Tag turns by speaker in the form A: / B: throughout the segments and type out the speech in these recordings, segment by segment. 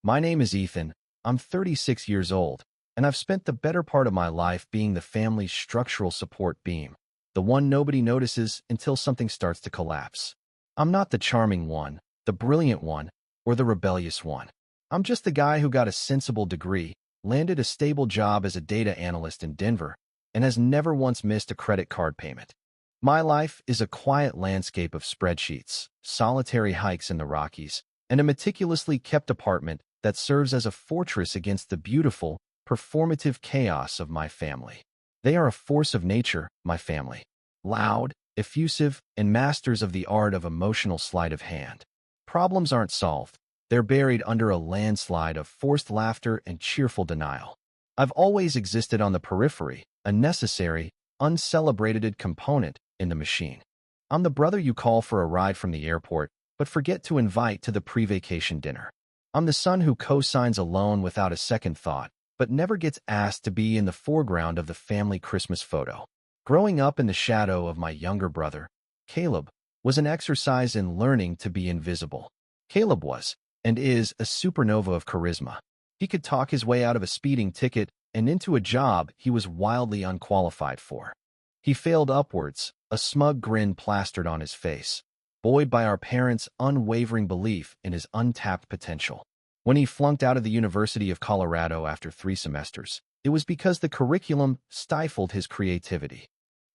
A: My name is Ethan. I'm 36 years old, and I've spent the better part of my life being the family's structural support beam, the one nobody notices until something starts to collapse. I'm not the charming one, the brilliant one, or the rebellious one. I'm just the guy who got a sensible degree, landed a stable job as a data analyst in Denver, and has never once missed a credit card payment. My life is a quiet landscape of spreadsheets, solitary hikes in the Rockies, and a meticulously kept apartment that serves as a fortress against the beautiful, performative chaos of my family. They are a force of nature, my family. Loud, effusive, and masters of the art of emotional sleight of hand. Problems aren't solved. They're buried under a landslide of forced laughter and cheerful denial. I've always existed on the periphery, a necessary, uncelebrated component in the machine. I'm the brother you call for a ride from the airport, but forget to invite to the pre-vacation dinner. I'm the son who co-signs a loan without a second thought, but never gets asked to be in the foreground of the family Christmas photo. Growing up in the shadow of my younger brother, Caleb, was an exercise in learning to be invisible. Caleb was, and is, a supernova of charisma. He could talk his way out of a speeding ticket and into a job he was wildly unqualified for. He failed upwards, a smug grin plastered on his face, buoyed by our parents' unwavering belief in his untapped potential. When he flunked out of the University of Colorado after 3 semesters, it was because the curriculum stifled his creativity.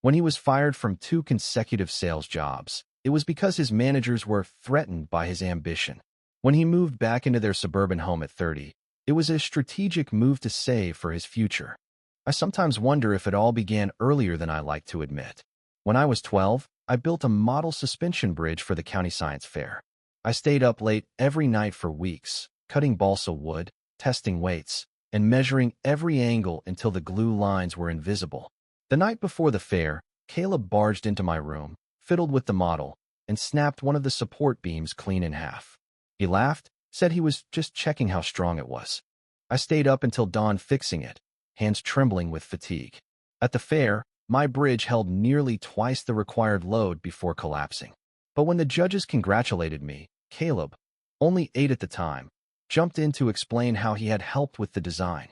A: When he was fired from 2 consecutive sales jobs, it was because his managers were threatened by his ambition. When he moved back into their suburban home at 30, it was a strategic move to save for his future. I sometimes wonder if it all began earlier than I like to admit. When I was 12, I built a model suspension bridge for the county science fair. I stayed up late every night for weeks, cutting balsa wood, testing weights, and measuring every angle until the glue lines were invisible. The night before the fair, Caleb barged into my room, fiddled with the model, and snapped one of the support beams clean in half. He laughed, said he was just checking how strong it was. I stayed up until dawn fixing it, hands trembling with fatigue. At the fair, my bridge held nearly twice the required load before collapsing. But when the judges congratulated me, Caleb, only 8 at the time, jumped in to explain how he had helped with the design.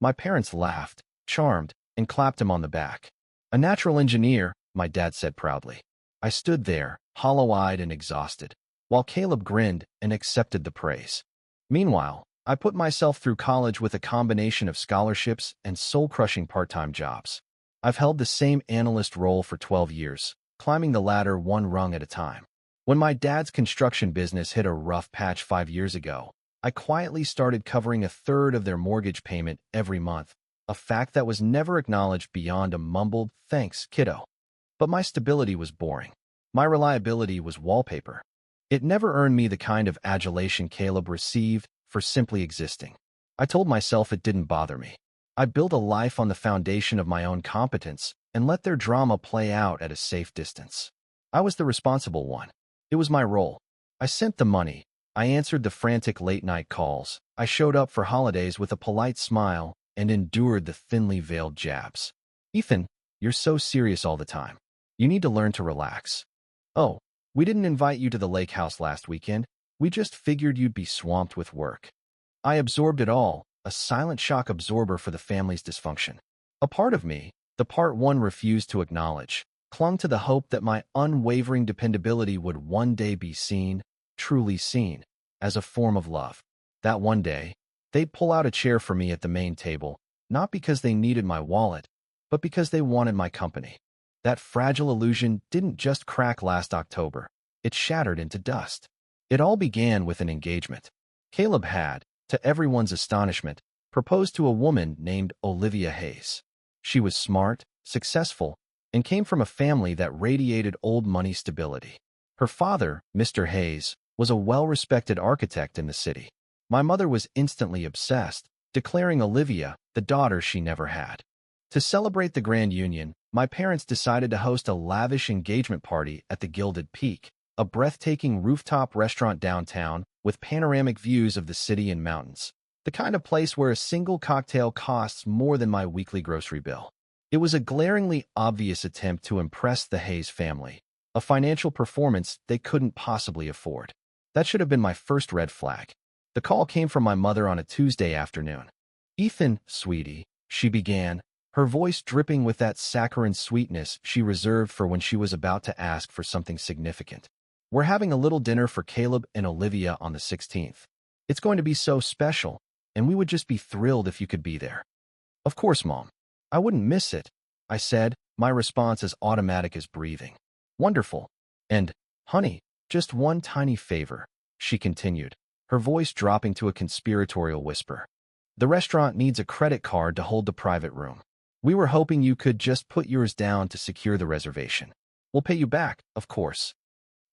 A: My parents laughed, charmed, and clapped him on the back. "A natural engineer," my dad said proudly. I stood there, hollow-eyed and exhausted, while Caleb grinned and accepted the praise. Meanwhile, I put myself through college with a combination of scholarships and soul-crushing part-time jobs. I've held the same analyst role for 12 years, climbing the ladder one rung at a time. When my dad's construction business hit a rough patch 5 years ago, I quietly started covering 1/3 of their mortgage payment every month, a fact that was never acknowledged beyond a mumbled, "Thanks, kiddo." But my stability was boring. My reliability was wallpaper. It never earned me the kind of adulation Caleb received for simply existing. I told myself it didn't bother me. I built a life on the foundation of my own competence and let their drama play out at a safe distance. I was the responsible one. It was my role. I sent the money. I answered the frantic late-night calls. I showed up for holidays with a polite smile and endured the thinly veiled jabs. "Ethan, you're so serious all the time. You need to learn to relax." "Oh, we didn't invite you to the lake house last weekend. We just figured you'd be swamped with work." I absorbed it all, a silent shock absorber for the family's dysfunction. A part of me, the part one refused to acknowledge, clung to the hope that my unwavering dependability would one day be seen, truly seen, as a form of love. That one day, they'd pull out a chair for me at the main table, not because they needed my wallet, but because they wanted my company. That fragile illusion didn't just crack last October. It shattered into dust. It all began with an engagement. Caleb had, to everyone's astonishment, proposed to a woman named Olivia Hayes. She was smart, successful, and came from a family that radiated old money stability. Her father, Mr. Hayes, was a well-respected architect in the city. My mother was instantly obsessed, declaring Olivia the daughter she never had. To celebrate the grand union, my parents decided to host a lavish engagement party at the Gilded Peak, a breathtaking rooftop restaurant downtown with panoramic views of the city and mountains, the kind of place where a single cocktail costs more than my weekly grocery bill. It was a glaringly obvious attempt to impress the Hayes family, a financial performance they couldn't possibly afford. That should have been my first red flag. The call came from my mother on a Tuesday afternoon. "Ethan, sweetie," she began, her voice dripping with that saccharine sweetness she reserved for when she was about to ask for something significant. "We're having a little dinner for Caleb and Olivia on the 16th. It's going to be so special, and we would just be thrilled if you could be there." "Of course, Mom. I wouldn't miss it," I said, my response as automatic as breathing. "Wonderful. And, honey, just one tiny favor," she continued, her voice dropping to a conspiratorial whisper. "The restaurant needs a credit card to hold the private room. We were hoping you could just put yours down to secure the reservation. We'll pay you back, of course."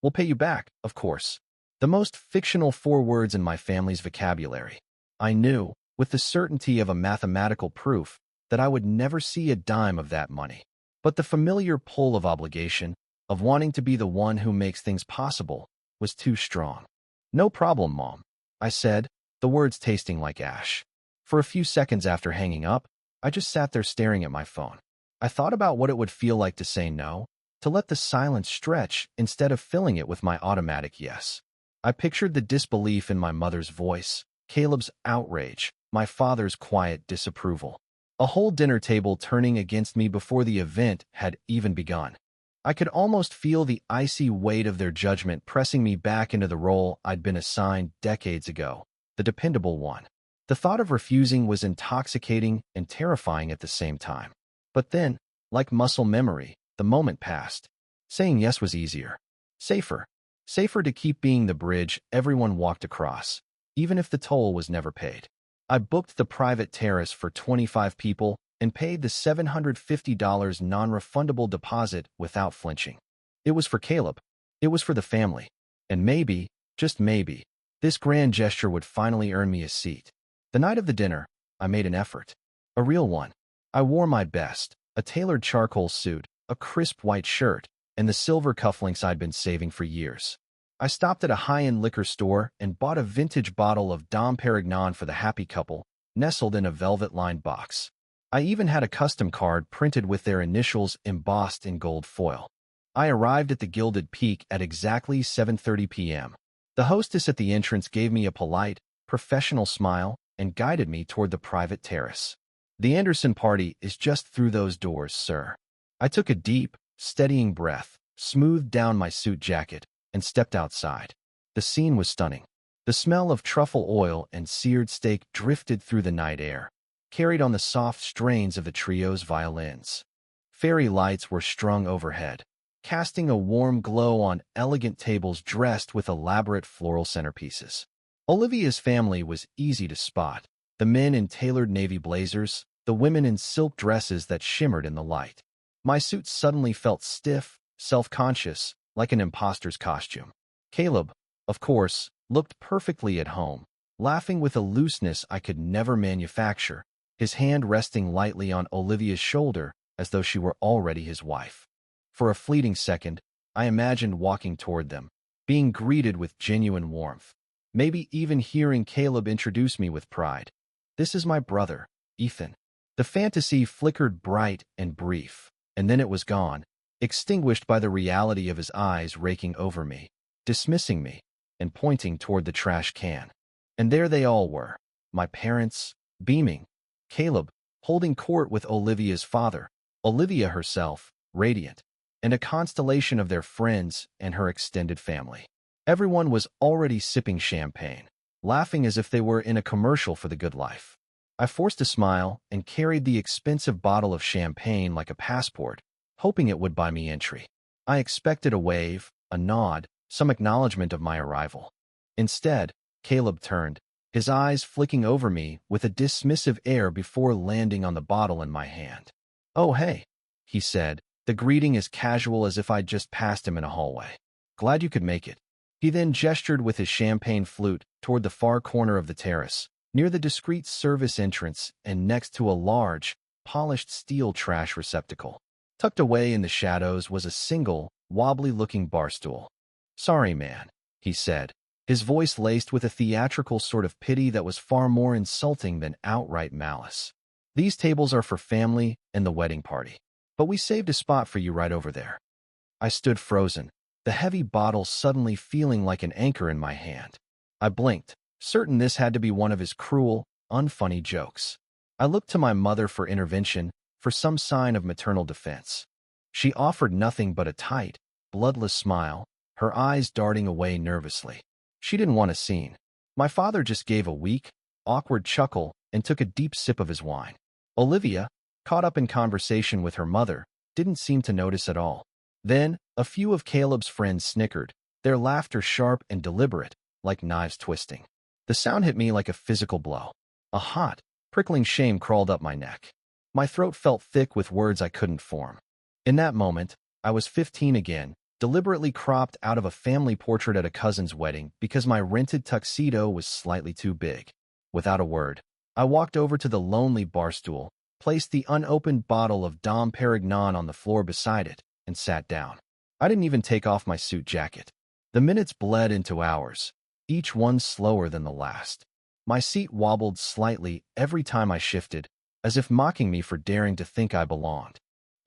A: "We'll pay you back, of course." The most fictional 4 words in my family's vocabulary. I knew, with the certainty of a mathematical proof, that I would never see a dime of that money. But the familiar pull of obligation, of wanting to be the one who makes things possible, was too strong. "No problem, Mom," I said, the words tasting like ash. For a few seconds after hanging up, I just sat there staring at my phone. I thought about what it would feel like to say no, to let the silence stretch instead of filling it with my automatic yes. I pictured the disbelief in my mother's voice, Caleb's outrage, my father's quiet disapproval. A whole dinner table turning against me before the event had even begun. I could almost feel the icy weight of their judgment pressing me back into the role I'd been assigned decades ago, the dependable one. The thought of refusing was intoxicating and terrifying at the same time. But then, like muscle memory, the moment passed. Saying yes was easier. Safer. Safer to keep being the bridge everyone walked across, even if the toll was never paid. I booked the private terrace for 25 people and paid the $750 non-refundable deposit without flinching. It was for Caleb. It was for the family. And maybe, just maybe, this grand gesture would finally earn me a seat. The night of the dinner, I made an effort. A real one. I wore my best, a tailored charcoal suit, a crisp white shirt, and the silver cufflinks I'd been saving for years. I stopped at a high-end liquor store and bought a vintage bottle of Dom Perignon for the happy couple, nestled in a velvet-lined box. I even had a custom card printed with their initials embossed in gold foil. I arrived at the Gilded Peak at exactly 7:30 p.m. The hostess at the entrance gave me a polite, professional smile and guided me toward the private terrace. "The Anderson party is just through those doors, sir." I took a deep, steadying breath, smoothed down my suit jacket, and stepped outside. The scene was stunning. The smell of truffle oil and seared steak drifted through the night air, carried on the soft strains of the trio's violins. Fairy lights were strung overhead, casting a warm glow on elegant tables dressed with elaborate floral centerpieces. Olivia's family was easy to spot, the men in tailored navy blazers, the women in silk dresses that shimmered in the light. My suit suddenly felt stiff, self-conscious, like an imposter's costume. Caleb, of course, looked perfectly at home, laughing with a looseness I could never manufacture, his hand resting lightly on Olivia's shoulder as though she were already his wife. For a fleeting second, I imagined walking toward them, being greeted with genuine warmth, maybe even hearing Caleb introduce me with pride. "This is my brother, Ethan." The fantasy flickered bright and brief, and then it was gone, extinguished by the reality of his eyes raking over me, dismissing me, and pointing toward the trash can. And there they all were, my parents, beaming, Caleb, holding court with Olivia's father, Olivia herself, radiant, and a constellation of their friends and her extended family. Everyone was already sipping champagne, laughing as if they were in a commercial for the good life. I forced a smile and carried the expensive bottle of champagne like a passport, hoping it would buy me entry. I expected a wave, a nod, some acknowledgement of my arrival. Instead, Caleb turned, his eyes flicking over me with a dismissive air before landing on the bottle in my hand. "Oh, hey," he said, the greeting as casual as if I'd just passed him in a hallway. "Glad you could make it." He then gestured with his champagne flute toward the far corner of the terrace, near the discreet service entrance and next to a large, polished steel trash receptacle. Tucked away in the shadows was a single, wobbly-looking bar stool. "Sorry, man," he said, his voice laced with a theatrical sort of pity that was far more insulting than outright malice. "These tables are for family and the wedding party, but we saved a spot for you right over there." I stood frozen, the heavy bottle suddenly feeling like an anchor in my hand. I blinked, certain this had to be one of his cruel, unfunny jokes. I looked to my mother for intervention, for some sign of maternal defense. She offered nothing but a tight, bloodless smile, her eyes darting away nervously. She didn't want a scene. My father just gave a weak, awkward chuckle and took a deep sip of his wine. Olivia, caught up in conversation with her mother, didn't seem to notice at all. Then, a few of Caleb's friends snickered, their laughter sharp and deliberate, like knives twisting. The sound hit me like a physical blow. A hot, prickling shame crawled up my neck. My throat felt thick with words I couldn't form. In that moment, I was 15 again, deliberately cropped out of a family portrait at a cousin's wedding because my rented tuxedo was slightly too big. Without a word, I walked over to the lonely bar stool, placed the unopened bottle of Dom Perignon on the floor beside it, and sat down. I didn't even take off my suit jacket. The minutes bled into hours, each one slower than the last. My seat wobbled slightly every time I shifted, as if mocking me for daring to think I belonged.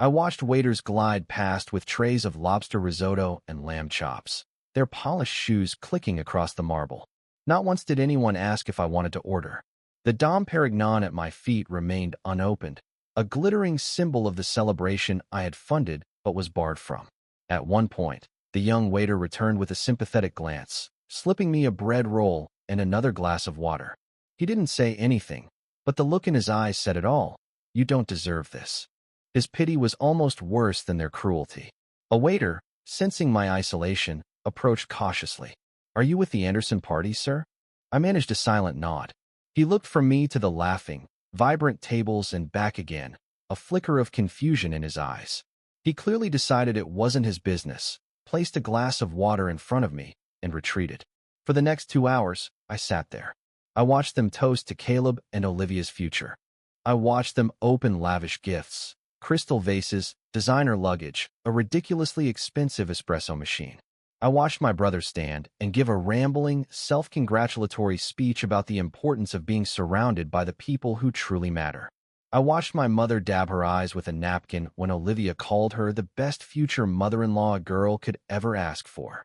A: I watched waiters glide past with trays of lobster risotto and lamb chops, their polished shoes clicking across the marble. Not once did anyone ask if I wanted to order. The Dom Perignon at my feet remained unopened, a glittering symbol of the celebration I had funded but was barred from. At one point, the young waiter returned with a sympathetic glance, slipping me a bread roll and another glass of water. He didn't say anything, but the look in his eyes said it all. You don't deserve this. His pity was almost worse than their cruelty. A waiter, sensing my isolation, approached cautiously. Are you with the Anderson party, sir? I managed a silent nod. He looked from me to the laughing, vibrant tables and back again, a flicker of confusion in his eyes. He clearly decided it wasn't his business, placed a glass of water in front of me, and retreated. For the next 2 hours, I sat there. I watched them toast to Caleb and Olivia's future. I watched them open lavish gifts, crystal vases, designer luggage, a ridiculously expensive espresso machine. I watched my brother stand and give a rambling, self-congratulatory speech about the importance of being surrounded by the people who truly matter. I watched my mother dab her eyes with a napkin when Olivia called her the best future mother-in-law a girl could ever ask for.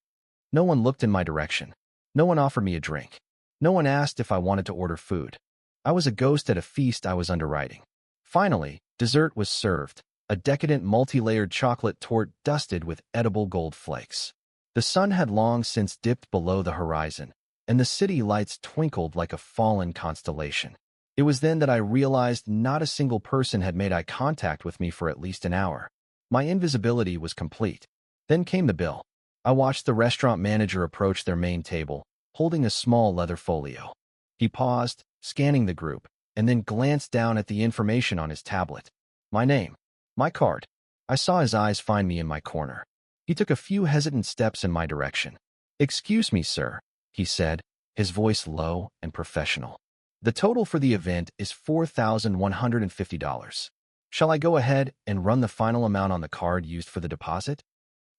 A: No one looked in my direction. No one offered me a drink. No one asked if I wanted to order food. I was a ghost at a feast I was underwriting. Finally, dessert was served, a decadent multi-layered chocolate torte dusted with edible gold flakes. The sun had long since dipped below the horizon, and the city lights twinkled like a fallen constellation. It was then that I realized not a single person had made eye contact with me for at least an hour. My invisibility was complete. Then came the bill. I watched the restaurant manager approach their main table, holding a small leather folio. He paused, scanning the group, and then glanced down at the information on his tablet. My name. My card. I saw his eyes find me in my corner. He took a few hesitant steps in my direction. "Excuse me, sir," he said, his voice low and professional. "The total for the event is $4,150. Shall I go ahead and run the final amount on the card used for the deposit?"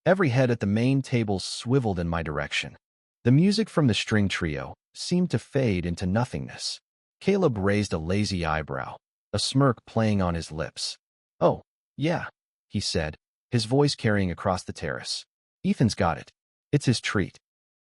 A: Every head at the main table swiveled in my direction. The music from the string trio seemed to fade into nothingness. Caleb raised a lazy eyebrow, a smirk playing on his lips. "Oh, yeah," he said, his voice carrying across the terrace. "Ethan's got it. It's his treat."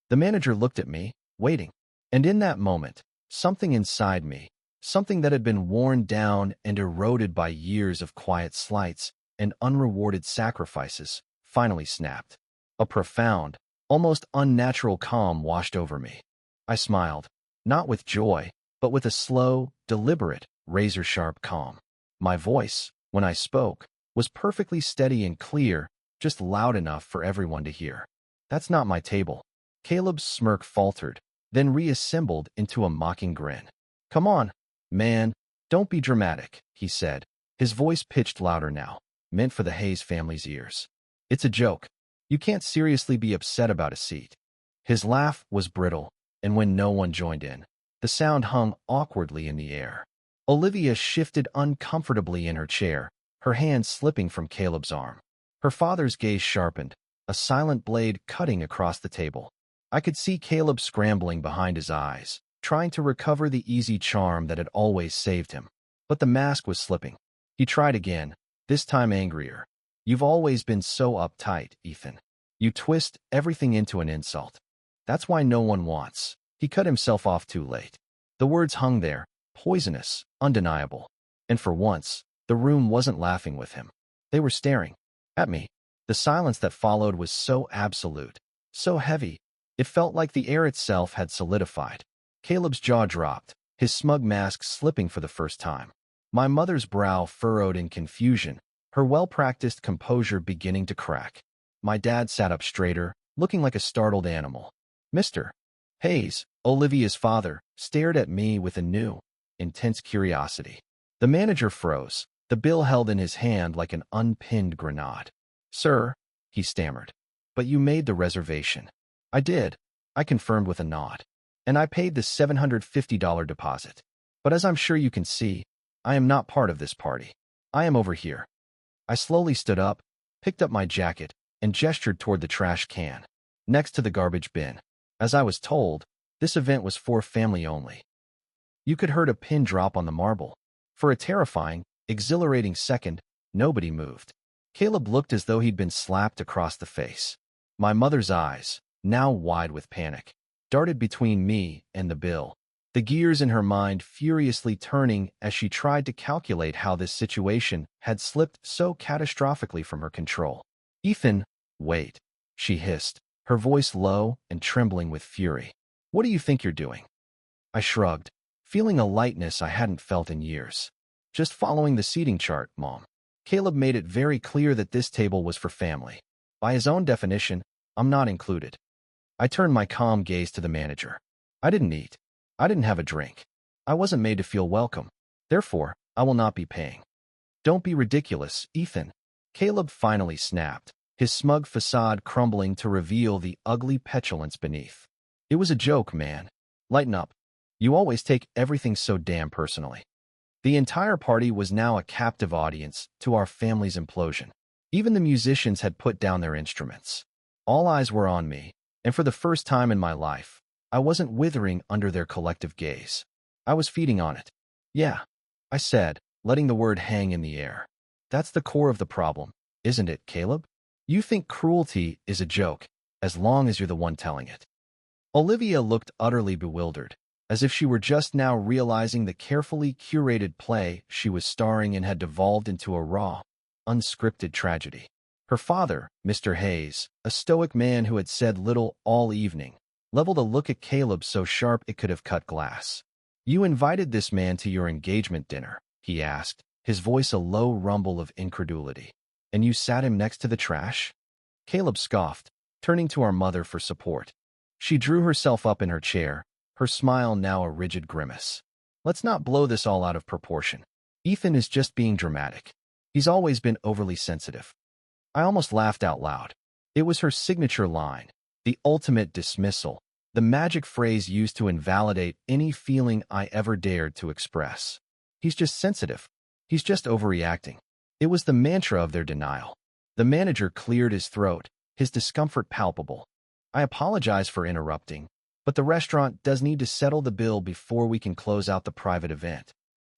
A: The manager looked at me, waiting. And in that moment, something inside me, something that had been worn down and eroded by years of quiet slights and unrewarded sacrifices, finally snapped. A profound, almost unnatural calm washed over me. I smiled, not with joy, but with a slow, deliberate, razor-sharp calm. My voice, when I spoke, was perfectly steady and clear, just loud enough for everyone to hear. "That's not my table." Caleb's smirk faltered, then reassembled into a mocking grin. "Come on, man, don't be dramatic," he said, his voice pitched louder now, meant for the Hayes family's ears. "It's a joke. You can't seriously be upset about a seat." His laugh was brittle, and when no one joined in, the sound hung awkwardly in the air. Olivia shifted uncomfortably in her chair, her hand slipping from Caleb's arm. Her father's gaze sharpened, a silent blade cutting across the table. I could see Caleb scrambling behind his eyes, trying to recover the easy charm that had always saved him. But the mask was slipping. He tried again, this time angrier. "You've always been so uptight, Ethan. You twist everything into an insult. That's why no one wants." He cut himself off too late. The words hung there, poisonous, undeniable. And for once, the room wasn't laughing with him. They were staring at me. The silence that followed was so absolute, so heavy, it felt like the air itself had solidified. Caleb's jaw dropped, his smug mask slipping for the first time. My mother's brow furrowed in confusion, her well-practiced composure beginning to crack. My dad sat up straighter, looking like a startled animal. Mr. Hayes, Olivia's father, stared at me with a new, intense curiosity. The manager froze, the bill held in his hand like an unpinned grenade. Sir, he stammered. But you made the reservation. I did, I confirmed with a nod. And I paid the $750 deposit. But as I'm sure you can see, I am not part of this party. I am over here. I slowly stood up, picked up my jacket, and gestured toward the trash can, next to the garbage bin. As I was told, this event was for family only. You could hear a pin drop on the marble. For a terrifying, exhilarating second, nobody moved. Caleb looked as though he'd been slapped across the face. My mother's eyes, now wide with panic, darted between me and the bill, the gears in her mind furiously turning as she tried to calculate how this situation had slipped so catastrophically from her control. Ethan, wait, she hissed, her voice low and trembling with fury. What do you think you're doing? I shrugged, feeling a lightness I hadn't felt in years. Just following the seating chart, Mom. Caleb made it very clear that this table was for family. By his own definition, I'm not included. I turned my calm gaze to the manager. I didn't eat. I didn't have a drink. I wasn't made to feel welcome. Therefore, I will not be paying. Don't be ridiculous, Ethan. Caleb finally snapped, his smug facade crumbling to reveal the ugly petulance beneath. It was a joke, man. Lighten up. You always take everything so damn personally. The entire party was now a captive audience to our family's implosion. Even the musicians had put down their instruments. All eyes were on me, and for the first time in my life, I wasn't withering under their collective gaze. I was feeding on it. Yeah, I said, letting the word hang in the air. That's the core of the problem, isn't it, Caleb? You think cruelty is a joke, as long as you're the one telling it. Olivia looked utterly bewildered, as if she were just now realizing the carefully curated play she was starring in had devolved into a raw, unscripted tragedy. Her father, Mr. Hayes, a stoic man who had said little all evening, leveled a look at Caleb so sharp it could have cut glass. You invited this man to your engagement dinner, he asked, his voice a low rumble of incredulity. And you sat him next to the trash? Caleb scoffed, turning to our mother for support. She drew herself up in her chair, her smile now a rigid grimace. Let's not blow this all out of proportion. Ethan is just being dramatic. He's always been overly sensitive. I almost laughed out loud. It was her signature line, the ultimate dismissal, the magic phrase used to invalidate any feeling I ever dared to express. He's just sensitive. He's just overreacting. It was the mantra of their denial. The manager cleared his throat, his discomfort palpable. I apologize for interrupting, but the restaurant does need to settle the bill before we can close out the private event.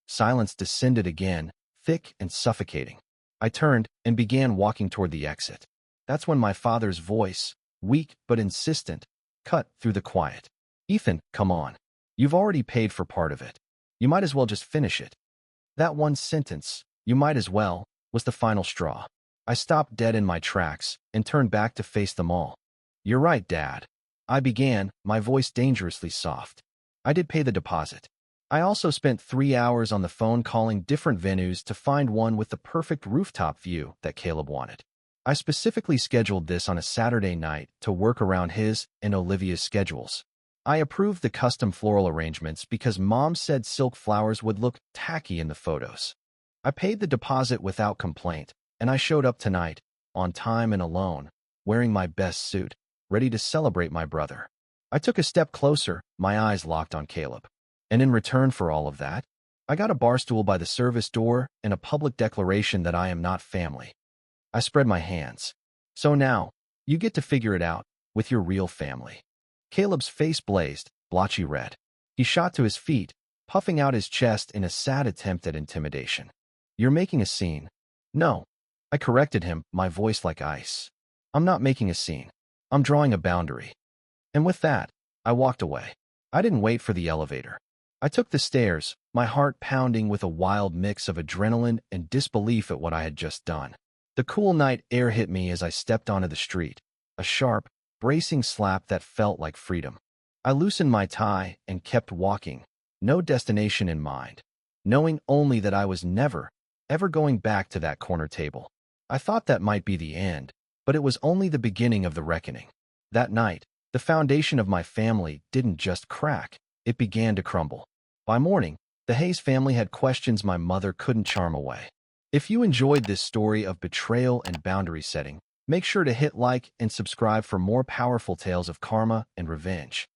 A: Silence descended again, thick and suffocating. I turned and began walking toward the exit. That's when my father's voice, weak but insistent, cut through the quiet. Ethan, come on. You've already paid for part of it. You might as well just finish it. That one sentence, you might as well, was the final straw. I stopped dead in my tracks and turned back to face them all. You're right, Dad. I began, my voice dangerously soft. I did pay the deposit. I also spent 3 hours on the phone calling different venues to find one with the perfect rooftop view that Caleb wanted. I specifically scheduled this on a Saturday night to work around his and Olivia's schedules. I approved the custom floral arrangements because Mom said silk flowers would look tacky in the photos. I paid the deposit without complaint, and I showed up tonight, on time and alone, wearing my best suit, ready to celebrate my brother. I took a step closer, my eyes locked on Caleb. And in return for all of that, I got a barstool by the service door and a public declaration that I am not family. I spread my hands. So now, you get to figure it out with your real family. Caleb's face blazed, blotchy red. He shot to his feet, puffing out his chest in a sad attempt at intimidation. You're making a scene. No. I corrected him, my voice like ice. I'm not making a scene. I'm drawing a boundary. And with that, I walked away. I didn't wait for the elevator. I took the stairs, my heart pounding with a wild mix of adrenaline and disbelief at what I had just done. The cool night air hit me as I stepped onto the street, a sharp, bracing slap that felt like freedom. I loosened my tie and kept walking, no destination in mind, knowing only that I was never, ever going back to that corner table. I thought that might be the end, but it was only the beginning of the reckoning. That night, the foundation of my family didn't just crack, it began to crumble. By morning, the Hayes family had questions my mother couldn't charm away. If you enjoyed this story of betrayal and boundary setting, make sure to hit like and subscribe for more powerful tales of karma and revenge.